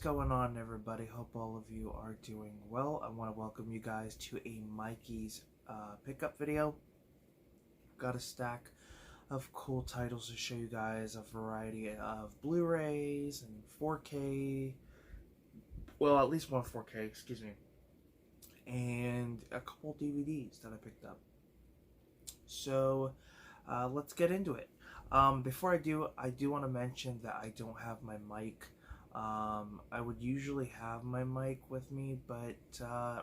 going on, everybody? Hope all of you are doing well. I want to welcome you guys to a Mikey's pickup video. Got a stack of cool titles to show you guys, a variety of Blu-rays and 4K, well, at least one 4K, excuse me, and a couple DVDs that I picked up. So let's get into it. Before I do want to mention that I don't have my mic. I would usually have my mic with me,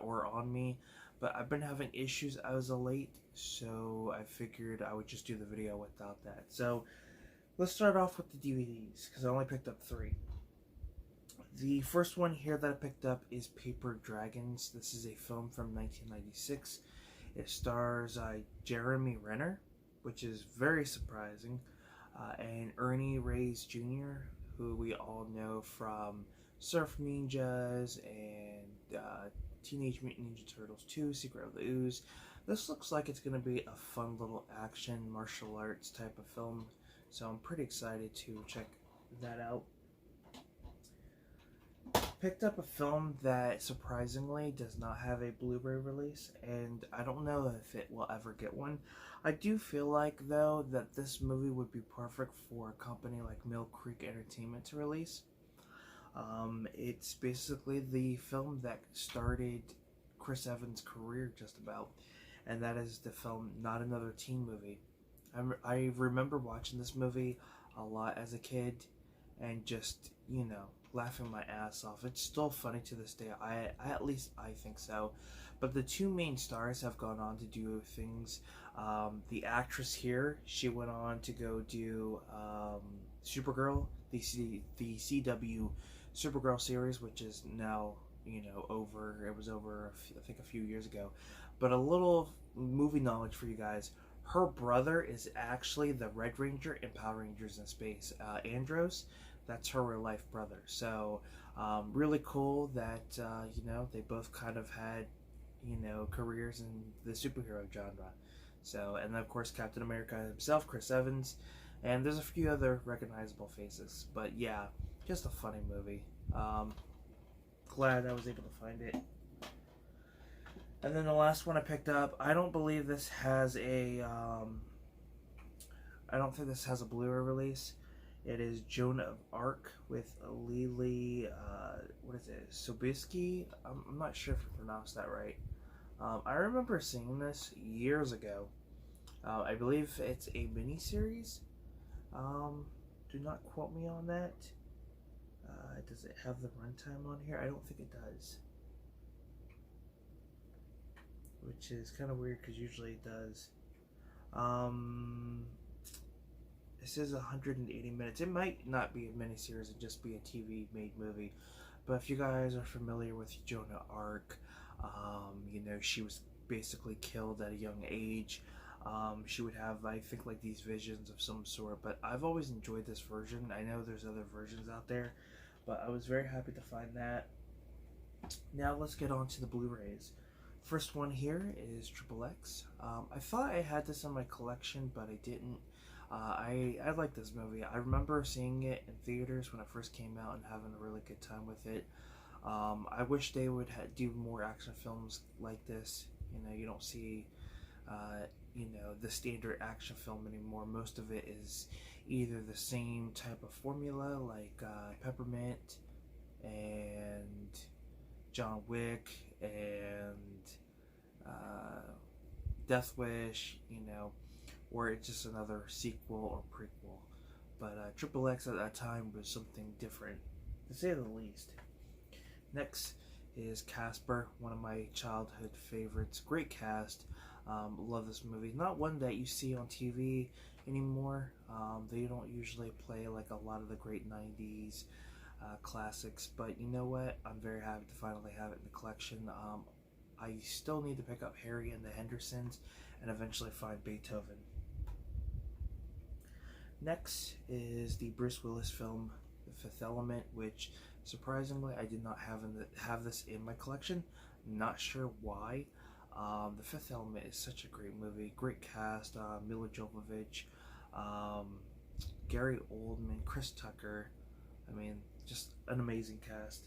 or on me, but I've been having issues as of late, so I figured I would just do the video without that. So let's start off with the DVDs, because I only picked up 3. The first one here that I picked up is Paper Dragons. This is a film from 1996. It stars Jeremy Renner, which is very surprising, and Ernie Reyes Jr., who we all know from Surf Ninjas and Teenage Mutant Ninja Turtles 2, Secret of the Ooze. This looks like it's going to be a fun little action, martial arts type of film, so I'm pretty excited to check that out. Picked up a film that surprisingly does not have a Blu-ray release, and I don't know if it will ever get one. I do feel like, though, that this movie would be perfect for a company like Mill Creek Entertainment to release. It's basically the film that started Chris Evans' career just about, and that is the film Not Another Teen Movie. I remember watching this movie a lot as a kid and just, laughing my ass off. It's still funny to this day. At least I think so. But the two main stars have gone on to do things. The actress here, she went on to go do Supergirl, the CW Supergirl series, which is now, over. It was over, I think, a few years ago. But a little movie knowledge for you guys. Her brother is actually the Red Ranger in Power Rangers in Space. Andros, that's her real life brother. So really cool that they both kind of had careers in the superhero genre. So, and then of course Captain America himself, Chris Evans, and there's a few other recognizable faces. But yeah, just a funny movie. Glad I was able to find it. And then the last one I picked up, I don't believe this has a I don't think this has a Blu-ray release. It is Joan of Arc with Lily, Sobieski? I'm not sure if I pronounced that right. I remember seeing this years ago. I believe it's a miniseries. Do not quote me on that. Does it have the runtime on here? I don't think it does. Which is kind of weird because usually it does. It says 180 minutes. It might not be a miniseries and just be a TV-made movie. But if you guys are familiar with Joan of Arc, she was basically killed at a young age. She would have, I think, like these visions of some sort. But I've always enjoyed this version. I know there's other versions out there, but I was very happy to find that. Now let's get on to the Blu-rays. First one here is XXX. I thought I had this in my collection, but I didn't. I like this movie. I remember seeing it in theaters when it first came out and having a really good time with it. I wish they would do more action films like this. You don't see, the standard action film anymore. Most of it is either the same type of formula, like Peppermint and John Wick and Death Wish, or it's just another sequel or prequel. But XXX at that time was something different, to say the least. Next is Casper, one of my childhood favorites. Great cast. Love this movie. Not one that you see on TV anymore. They don't usually play like a lot of the great 90s classics, but you know what? I'm very happy to finally have it in the collection. I still need to pick up Harry and the Hendersons and eventually find Beethoven. Next is the Bruce Willis film, The Fifth Element, which surprisingly I did not have this in my collection. Not sure why. The Fifth Element is such a great movie. Great cast. Mila Jovovich, Gary Oldman, Chris Tucker. I mean, just an amazing cast.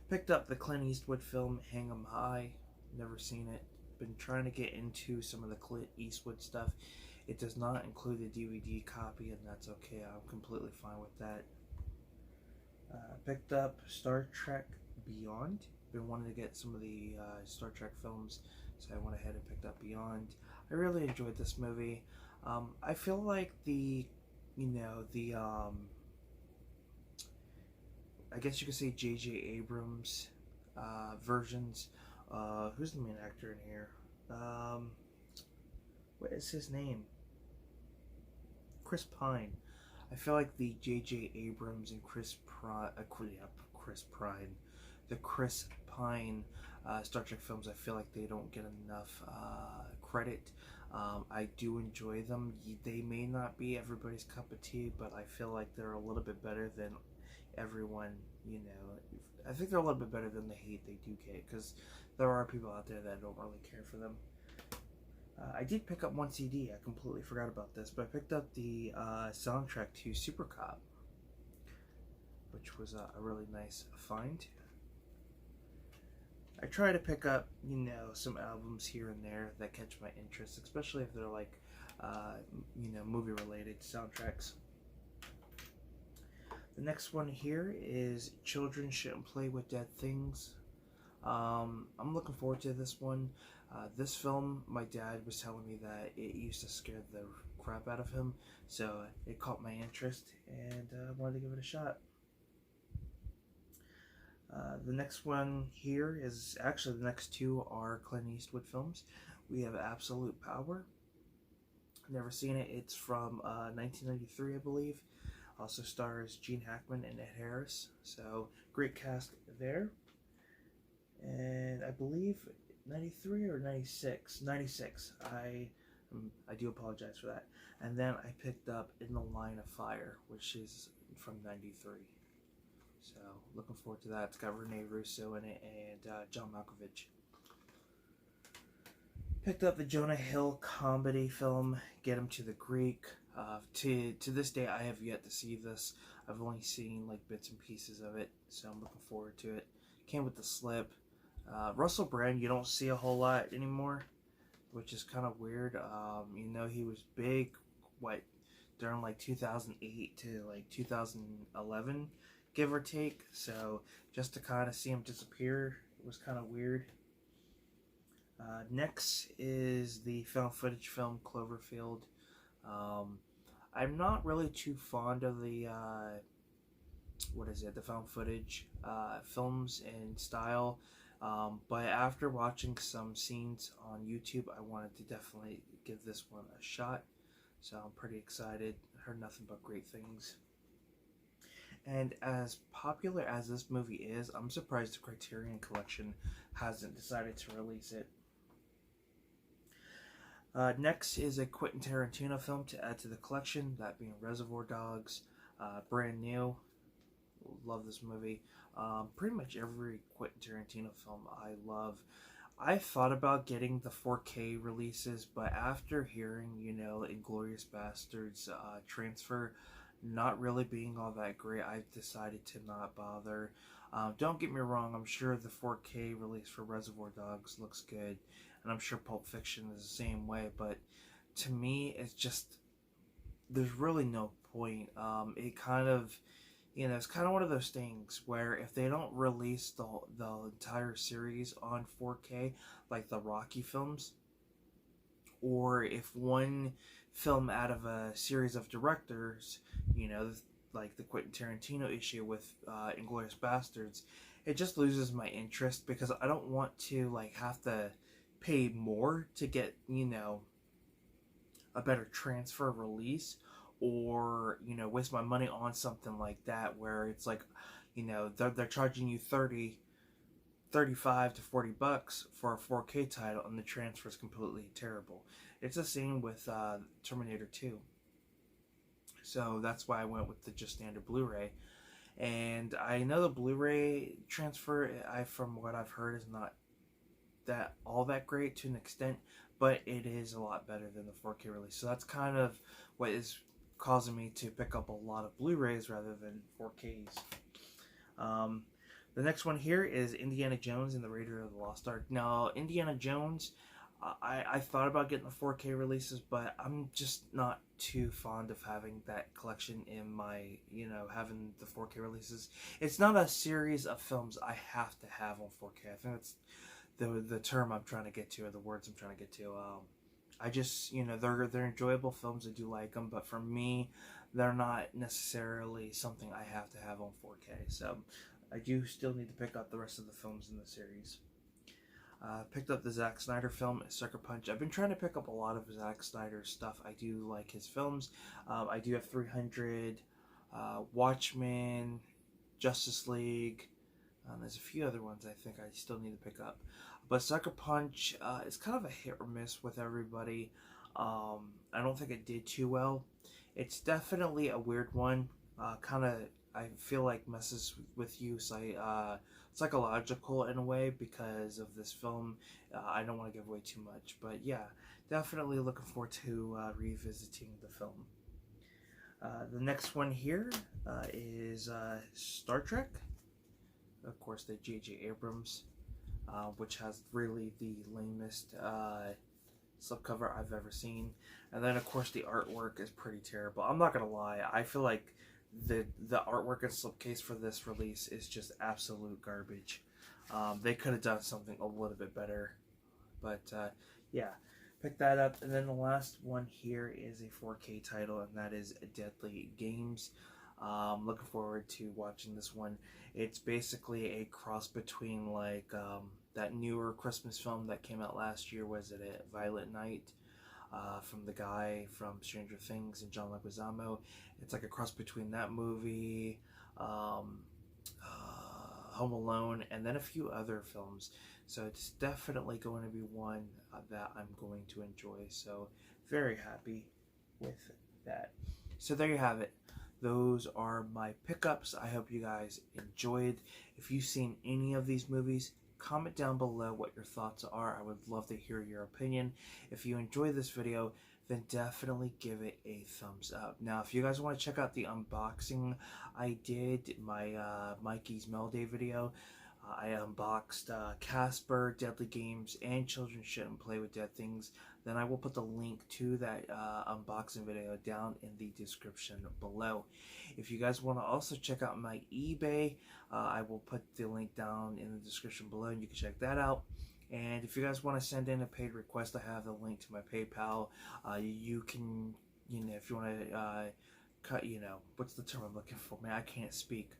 Picked up the Clint Eastwood film Hang 'em High. Never seen it. Been trying to get into some of the Clint Eastwood stuff. It does not include the DVD copy, and that's okay. I'm completely fine with that. Picked up Star Trek Beyond. Been wanting to get some of the Star Trek films, so I went ahead and picked up Beyond. I really enjoyed this movie. I feel like I guess you could say J.J. Abrams versions. Who's the main actor in here? What is his name? Chris Pine. I feel like the J.J. Abrams and Chris Pine Star Trek films, I feel like they don't get enough credit. I do enjoy them. They may not be everybody's cup of tea, but I feel like they're a little bit better than everyone, I think they're a little bit better than the hate they do get, because there are people out there that don't really care for them. I did pick up one CD. I completely forgot about this, but I picked up the soundtrack to Super Cop, which was a really nice find. I try to pick up, some albums here and there that catch my interest, especially if they're like, movie-related soundtracks. The next one here is Children Shouldn't Play with Dead Things. I'm looking forward to this one. This film, my dad was telling me that it used to scare the crap out of him, so it caught my interest, and I wanted to give it a shot. The next one here is, actually the next two are Clint Eastwood films. We have Absolute Power. Never seen it. It's from 1993, I believe. Also stars Gene Hackman and Ed Harris. So great cast there. And I believe 93 or 96. 96. I do apologize for that. And then I picked up In the Line of Fire, which is from 93. So looking forward to that. It's got Rene Russo in it and John Malkovich. Picked up the Jonah Hill comedy film, Get Him to the Greek. To this day, I have yet to see this. I've only seen like bits and pieces of it, so I'm looking forward to it. Came with the slip. Russell Brand, you don't see a whole lot anymore, which is kind of weird. He was big, during like 2008 to like 2011, give or take. So just to kind of see him disappear, it was kind of weird. Next is the found footage film Cloverfield. I'm not really too fond of the the found footage films and style, but after watching some scenes on YouTube, I wanted to definitely give this one a shot, so I'm pretty excited. Heard nothing but great things. And as popular as this movie is, I'm surprised the Criterion Collection hasn't decided to release it. Next is a Quentin Tarantino film to add to the collection, that being Reservoir Dogs. Brand new. Love this movie. Pretty much every Quentin Tarantino film I love. I thought about getting the 4K releases, but after hearing, Inglourious Basterds transfer not really being all that great, I've decided to not bother. Don't get me wrong, I'm sure the 4K release for Reservoir Dogs looks good, and I'm sure Pulp Fiction is the same way, but to me, it's just, there's really no point. It kind of, it's kind of one of those things where if they don't release the entire series on 4K, like the Rocky films, or if one film out of a series of directors, like the Quentin Tarantino issue with Inglourious Basterds, it just loses my interest, because I don't want to have to pay more to get a better transfer release, or waste my money on something like that where it's like they're charging you 35 to 40 bucks for a 4K title, and the transfer is completely terrible. It's the same with Terminator 2. So that's why I went with the just standard Blu-ray. And I know the Blu-ray transfer, from what I've heard, is not all that great to an extent, but it is a lot better than the 4K release. So that's kind of what is causing me to pick up a lot of Blu-rays rather than 4Ks. The next one here is Indiana Jones and the Raiders of the Lost Ark. Now, Indiana Jones, I thought about getting the 4K releases, but I'm just not too fond of having that collection in my, having the 4K releases. It's not a series of films I have to have on 4K. I think that's the term I'm trying to get to, or the words I'm trying to get to. I just, they're enjoyable films. I do like them, but for me, they're not necessarily something I have to have on 4K. So I do still need to pick up the rest of the films in the series. Picked up the Zack Snyder film, Sucker Punch. I've been trying to pick up a lot of Zack Snyder's stuff. I do like his films. I do have 300, Watchmen, Justice League. There's a few other ones I think I still need to pick up. But Sucker Punch is kind of a hit or miss with everybody. I don't think it did too well. It's definitely a weird one. I feel like messes with you psychological in a way because of this film. I don't want to give away too much, but yeah, definitely looking forward to revisiting the film. The next one here is Star Trek. Of course, the J.J. Abrams, which has really the lamest slipcover I've ever seen. And then, of course, the artwork is pretty terrible. I'm not going to lie. I feel like the artwork and slipcase for this release is just absolute garbage. They could have done something a little bit better. But, yeah, pick that up. And then the last one here is a 4K title, and that is Deadly Games. Looking forward to watching this one. It's basically a cross between that newer Christmas film that came out last year. Was it a Violent Night? From the guy from Stranger Things and John Leguizamo. It's like a cross between that movie, Home Alone, and then a few other films. So it's definitely going to be one that I'm going to enjoy. So very happy with that. So there you have it. Those are my pickups. I hope you guys enjoyed. If you've seen any of these movies, comment down below what your thoughts are. I would love to hear your opinion. If you enjoy this video, then definitely give it a thumbs up. Now, if you guys want to check out the unboxing I did, my Mikey's Mail Day video, I unboxed Casper, Deadly Games, and Children Shouldn't Play with Dead Things. Then I will put the link to that unboxing video down in the description below. If you guys want to also check out my eBay, I will put the link down in the description below, and you can check that out. And if you guys want to send in a paid request, I have the link to my PayPal. You can, if you want to cut, what's the term I'm looking for? Man, I can't speak.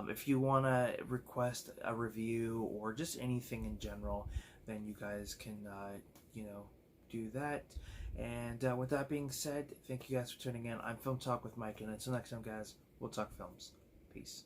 If you want to request a review or just anything in general, then you guys can, do that. And with that being said, thank you guys for tuning in. I'm Film Talk with Mikey, and until next time, guys, we'll talk films. Peace.